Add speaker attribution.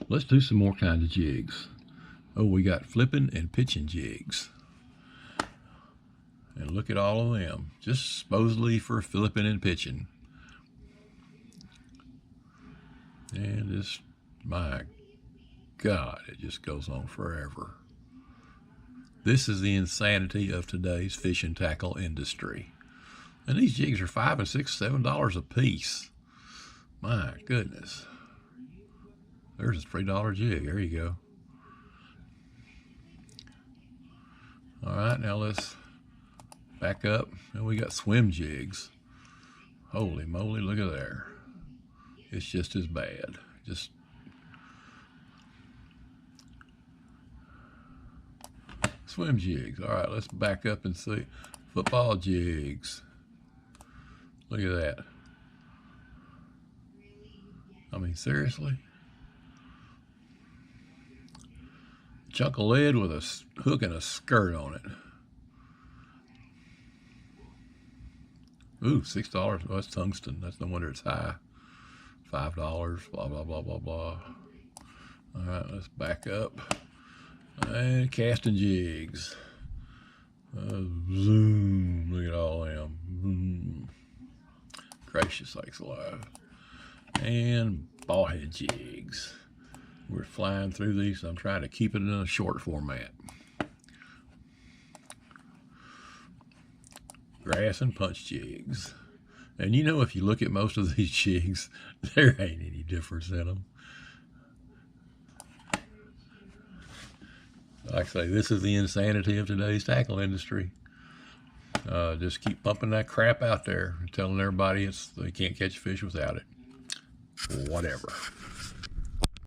Speaker 1: Let's do some more kinds of jigs. Oh, we got flipping and pitching jigs. And look at all of them, just supposedly for flipping and pitching. And this, my God, it just goes on forever. This is the insanity of today's fish and tackle industry. And these jigs are $5 and $6, $7 a piece. My goodness. There's a $3 jig. There you go. All right, now let's back up. And we got swim jigs. Holy moly, look at there. It's just as bad. Just swim jigs. All right, let's back up and see. Football jigs. Look at that. I mean, seriously? Chunk of lead with a hook and a skirt on it. Ooh, $6. Oh, that's tungsten. That's no wonder it's high. $5. Blah, blah, blah, blah, blah. All right, let's back up. And casting jigs. Zoom. Look at all them. Zoom. Gracious sakes alive. And ball head jigs. We're flying through these. I'm trying to keep it in a short format. Grass and punch jigs. And you know, if you look at most of these jigs, there ain't any difference in them. Like I say, this is the insanity of today's tackle industry. Just keep pumping that crap out there and telling everybody they can't catch fish without it. Whatever.